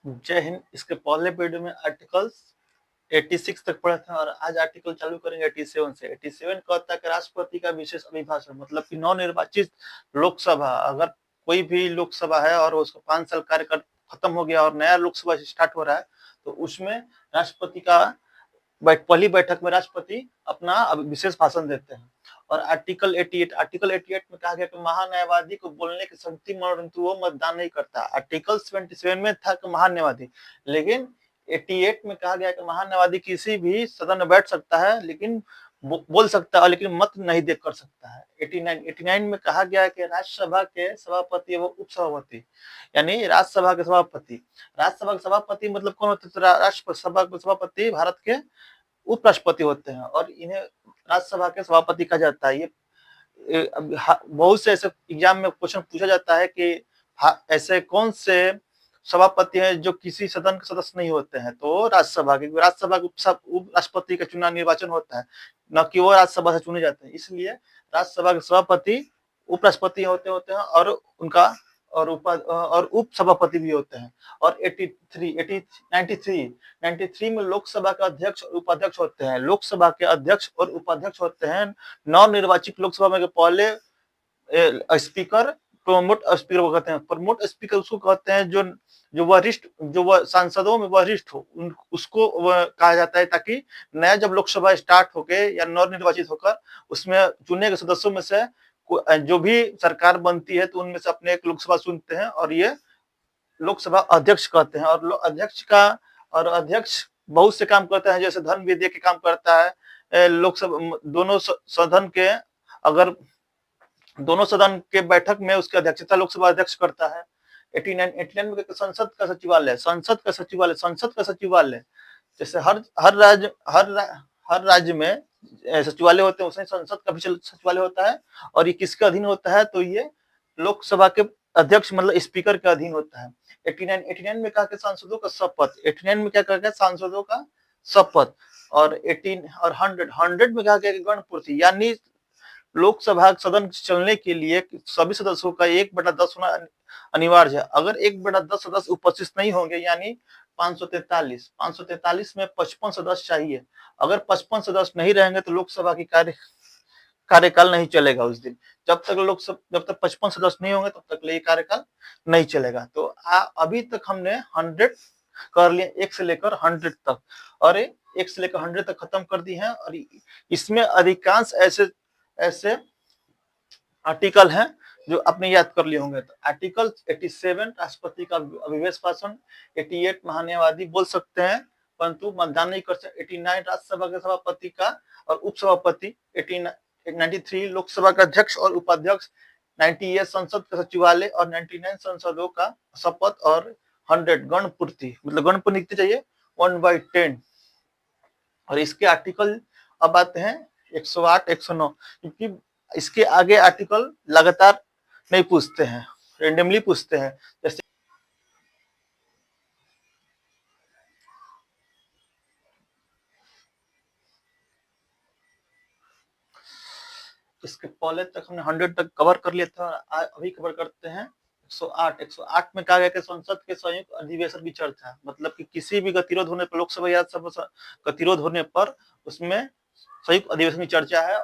जय हिंद। इसके पहले वीडियो में आर्टिकल्स 86 तक पढ़ा था और आज आर्टिकल चालू करेंगे 87 से। 87 कहता है कि राष्ट्रपति का विशेष अभिभाषण, मतलब कि नवनिर्वाचित लोकसभा, अगर कोई भी लोकसभा है और उसको 5 साल कार्यकाल खत्म हो गया और नया लोकसभा स्टार्ट हो रहा है, तो उसमें राष्ट्रपति का पहली बैठक में राष्ट्रपति अपना विशेष भाषण देते हैं। और आर्टिकल 88 में कहा गया कि महान्यायवादी को बोलने की शक्ति, परंतु वो मतदान नहीं करता। आर्टिकल 77 में था कि महान्यायवादी, लेकिन 88 में कहा गया कि महान्यायवादी किसी भी सदन में बैठ सकता है, लेकिन बोल सकता है, लेकिन मत नहीं दे कर सकता है। 89 में कहा गया है कि राज्यसभा के सभापति एवं उपसभापति, यानी राज्यसभा के सभापति, राज्यसभा के सभापति मतलब कौन होते हैं? राज्यसभा के सभापति भारत के उपराष्ट्रपति होते हैं और इन्हें राज्यसभा के सभापति कहा जाता है। ये बहुत से ऐसे एग्जाम में क्वेश्चन पूछा जाता है कि ऐसे कौन से सभापति हैं जो किसी सदन के सदस्य नहीं होते हैं, तो राज्यसभा के उप राष्ट्रपति का चुनाव निर्वाचन होता है, न कि वो राज्यसभा से चुने जाते हैं। इसलिए राज्यसभा के सभापति उपराष्ट्रपति होते हैं और उनका और उप सभापति भी होते हैं। और 93 में लोकसभा के अध्यक्ष और उपाध्यक्ष होते हैं। लोकसभा के अध्यक्ष और उपाध्यक्ष होते हैं नवनिर्वाचित लोकसभा में के पहले स्पीकर, प्रमुख स्पीकर को कहते हैं। प्रमुख स्पीकर उसको कहते हैं जो वरिष्ठ, जो वह सांसदों में वरिष्ठ हो, उसको कहा जाता है, ताकि नया जब लोकसभा स्टार्ट होके या नवनिर्वाचित होकर उसमें चुने गए सदस्यों में से जो भी सरकार बनती है तो उनमें से अपने एक लोकसभा चुनते हैं और ये लोकसभा अध्यक्ष कहते हैं। और अध्यक्ष बहुत से काम करते हैं, जैसे धन विधेयक के काम करता है। लोकसभा दोनों सदन के, अगर दोनों सदन के बैठक में उसकी अध्यक्षता लोकसभा अध्यक्ष करता है। 89 में संसद का सचिवालय जैसे हर राज्य में सचिवालय होते हैं, उसमें संसद का भी सचिवालय होता है। और ये किसके अधीन होता है? तो ये लोकसभा के अध्यक्ष मतलब स्पीकर के अधीन होता है। 89 में कहा कि सांसदों का शपथ, 89 में क्या कहा गया? सांसदों का शपथ। और 100 में कहा गया कि गणपूर्ति, यानी लोकसभा सदन चलने के लिए सभी सदस्यों का 1/10 होना अनिवार्य है। अगर 1/10 सदस्य उपस्थित नहीं होंगे, यानी 543 में 55 सदस्य चाहिए। अगर 55 सदस्य नहीं रहेंगे तो लोकसभा की कार्यकाल नहीं चलेगा उस दिन। जब तक 55 सदस्य नहीं होंगे तब तक ये कार्यकाल नहीं चलेगा। तो अभी तक हमने 100 कर लिए, 1 से लेकर 100 तक, और 1 से लेकर 100 तक खत्म कर दी है। और इसमें अधिकांश ऐसे आर्टिकल हैं जो आपने याद कर लिए होंगे। तो आर्टिकल 87 राष्ट्रपति का अभिवेश भाषण, 88 महान्यायवादी बोल सकते हैं परंतु मतदान नहीं कर सकते, 89 राज्यसभा के सभापति का और उपसभापति, 93 लोकसभा का अध्यक्ष और उपाध्यक्ष, 98 संसद का सचिवालय और 99 संसदों का शपथ, और 100 गणपूर्ति, मतलब गणपूर्ति कितनी चाहिए? 1/10। और इसके आर्टिकल अब आते हैं 108, 109, क्योंकि इसके आगे आर्टिकल लगातार नहीं पूछते हैं, रेंडमली पूछते हैं। जैसे इसके पहले तक हमने 100 तक कवर कर लिया था, अभी कवर करते हैं 108 में कहा गया कि संसद के संयुक्त अधिवेशन की चर्चा, मतलब कि किसी भी गतिरोध होने पर, लोकसभा या राज्यसभा गतिरोध होने पर उसमें संयुक्त अधिवेशन की चर्चा है।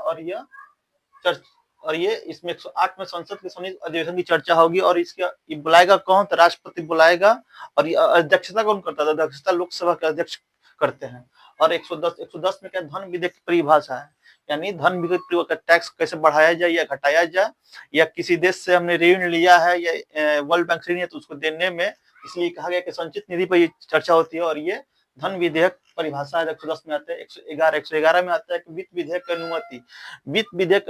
और ये इसमें 108 में संसद के संयुक्त अधिवेशन की चर्चा होगी। और इसके बुलाएगा कौन? तो राष्ट्रपति बुलाएगा। और ये अध्यक्षता कौन करता है? अध्यक्षता लोकसभा के अध्यक्ष करते हैं। और 110 में क्या? धन विधेयक की परिभाषा है, यानी धन विधेयक का टैक्स कैसे बढ़ाया जाए या घटाया जाए, या किसी देश से हमने ऋण लिया है या वर्ल्ड बैंक से ऋण है तो उसको देने में, इसलिए कहा गया कि संचित निधि पर ये चर्चा होती है। और ये धन विधेयक परिभाषा 110 में आता है। 111 में आता है कि वित्त विधेयक की अनुमति। वित्त विधेयक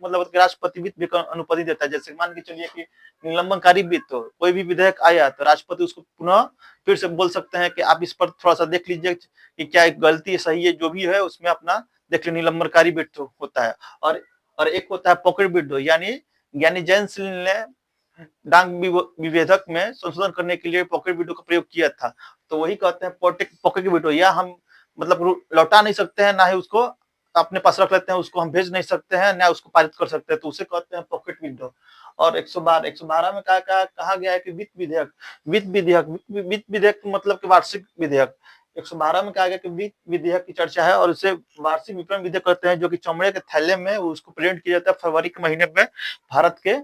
मतलब राष्ट्रपति वित्त विधेयक अनुमति देता है। जैसे मान के चलिए कि निलंबनकारी वित्त हो, कोई भी विधेयक आया तो राष्ट्रपति उसको पुनः फिर से बोल सकते हैं कि आप इस पर थोड़ा सा देख लीजिए कि क्या गलती सही है, जो भी है उसमें अपना देख लीजिए। निलंबनकारी वित्त होता है। और एक होता है पॉकेट विड्रो, यानी जैन ने डाक विभेदक में संशोधन करने के लिए पॉकेट विड्रो का प्रयोग किया था, तो वही कहते हैं पॉकेट विड्रो। या हम मतलब लौटा नहीं सकते हैं, ना ही उसको अपने पास रख लेते हैं, उसको हम भेज नहीं सकते हैं, ना उसको पारित कर सकते हैं, तो उसे कहते हैं पॉकेट विड्रो। और 112 में कहा गया है कि वित्त विधेयक मतलब कि वार्षिक विधेयक। 112 में कहा गया कि वित्त विधेयक की चर्चा है और इसे वार्षिक विपणन विधेयक कहते हैं, जो कि चमड़े के थैले में उसको प्रेजेंट किया जाता है फरवरी के महीने में। भारत के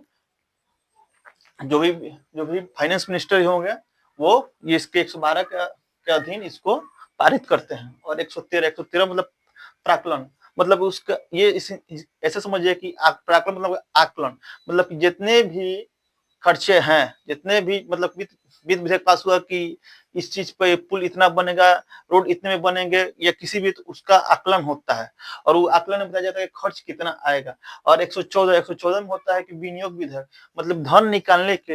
जो भी फाइनेंस मिनिस्टर होंगे वो ये इसके 112 के अधीन इसको पारित करते हैं। और 113 मतलब प्राक्कलन, मतलब उसका ये ऐसे समझिए कि प्राक्कलन मतलब आकलन, मतलब जितने भी खर्चे हैं, जितने भी मतलब वित्त विधेयक पास हुआ कि इस चीज पे पुल इतना बनेगा, रोड इतने में बनेंगे, या किसी भी, तो उसका आकलन होता है और वो आकलन में बताया जाता है कि खर्च कितना आएगा। और 114 में होता है कि विनियोग विधेयक, मतलब धन निकालने के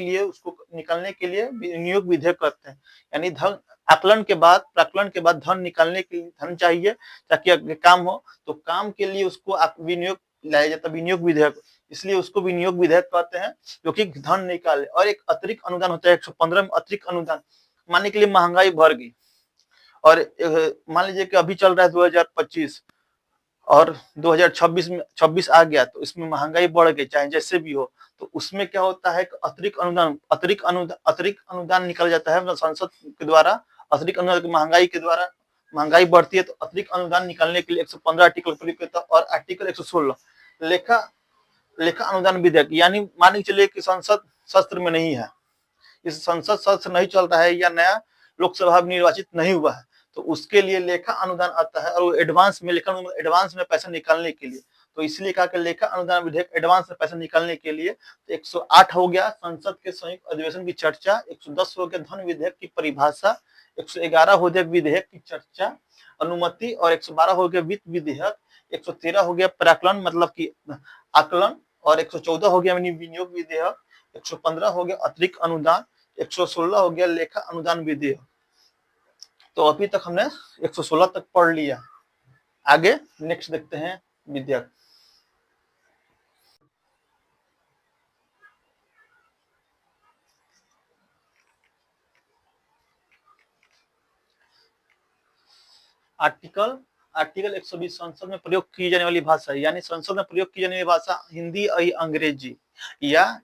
लिए उसको निकालने के लिए विनियोग विधेयक करते हैं। यानी धन आकलन के बाद, प्राक्कलन के बाद धन निकालने के लिए धन चाहिए ताकि काम हो, तो काम के लिए उसको विनियोग लाया जाता है, विनियोग विधेयक, इसलिए उसको विनियोग विधेयक कहते हैं, जो कि धन निकाले। और एक अतिरिक्त अनुदान होता है 115 में, अतिरिक्त अनुदान मानने के लिए महंगाई बढ़ गई और मान लीजिए कि अभी चल रहा है 2025 और 2026 में 26 आ गया, तो इसमें महंगाई बढ़ गई चाहे जैसे भी हो, तो उसमें क्या होता है अतिरिक्त अनुदान निकल जाता है संसद के द्वारा। अतिरिक्त अनुदान महंगाई के द्वारा, महंगाई बढ़ती है तो अतिरिक्त अनुदान निकालने के लिए 115 आर्टिकल प्रयोग करता है। और आर्टिकल 116 लेखा अनुदान विधेयक, यानी मान के चलिए कि संसद सत्र में नहीं है, इस संसद सत्र नहीं चल रहा है या नया लोकसभा निर्वाचित नहीं हुआ है, तो उसके लिए लेखा अनुदान आता है और वो एडवांस में पैसा निकालने के लिए, तो इसलिए कहा कि लेखा अनुदान विधेयक एडवांस में पैसा निकालने के लिए। तो 108 हो गया संसद के संयुक्त अधिवेशन की चर्चा, 110 हो गया धन विधेयक की परिभाषा, 111 हो गया विधेयक की चर्चा अनुमति, और 112 हो गया वित्त विधेयक, 113 हो गया प्राक्कलन मतलब की आकलन, और 114 हो गया विनियोग विधेयक, 115 हो गया अतिरिक्त अनुदान, 116 हो गया लेखा अनुदान विधेयक। तो अभी तक हमने 116 तक पढ़ लिया। आगे नेक्स्ट देखते हैं विधेयक। आर्टिकल 120 संसद में प्रयोग की जाने वाली भाषा, यानी संसद में प्रयोग की जाने वाली भाषा हिंदी और अंग्रेजी, या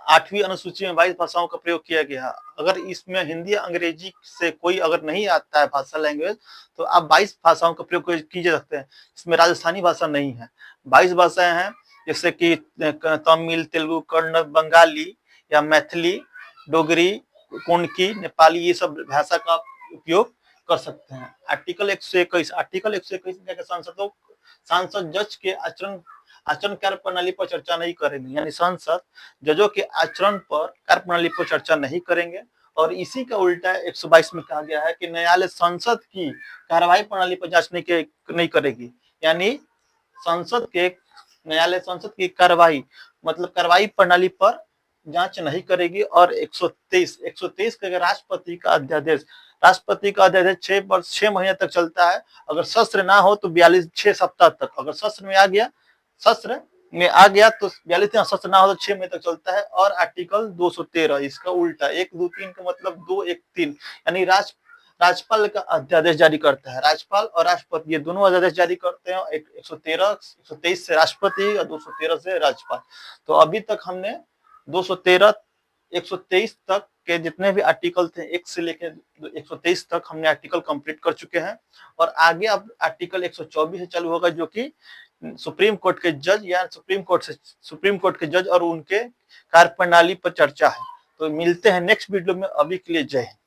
8वीं अनुसूची में 22 भाषाओं का प्रयोग किया गया। अगर इसमें हिंदी अंग्रेजी से कोई अगर नहीं आता है भाषा लैंग्वेज, तो आप 22 भाषाओं का प्रयोग कीजिए सकते हैं। इसमें राजस्थानी भाषा नहीं है, 22 भाषाएं हैं, जैसे कि तमिल, तेलुगु, कन्नड़, बंगाली या मैथिली, डोगरी, कोनकी, नेपाली, ये सब भाषा का उपयोग कर सकते हैं। आर्टिकल 121 में सांसद जज के आचरण कार्य प्रणाली पर चर्चा नहीं करेंगे, यानी सांसद जजों के आचरण पर कार्य प्रणाली पर चर्चा नहीं करेंगे। और इसी का उल्टा 122 में कहा गया है कि न्यायालय संसद की कार्यवाही प्रणाली पर जांच नहीं करेगी, यानी न्यायालय संसद की कार्यवाही मतलब कार्यवाही प्रणाली पर जांच नहीं करेगी। और 123 का राष्ट्रपति का अध्यादेश 6 महीने तक चलता है, अगर सत्र ना हो तो 6 सप्ताह तक, अगर सत्र में आ गया तो 42, सत्र ना हो तो 6 महीने तक चलता है। और आर्टिकल 213 इसका उल्टा, 1, 2, 3 का मतलब 2, 1, 3, यानी राज्यपाल का अध्यादेश जारी करता है। राज्यपाल और राष्ट्रपति ये दोनों अध्यादेश जारी करते हैं, 123 से राष्ट्रपति और 213 से राज्यपाल। तो अभी तक हमने 213 123 तक के जितने भी आर्टिकल थे 1 से लेकर 123 तक हमने आर्टिकल कंप्लीट कर चुके हैं। और आगे अब आर्टिकल 124 से चालू होगा, जो कि सुप्रीम कोर्ट के जज और उनके कार्यप्रणाली पर चर्चा है। तो मिलते हैं नेक्स्ट वीडियो में, अभी के लिए जय हिंद।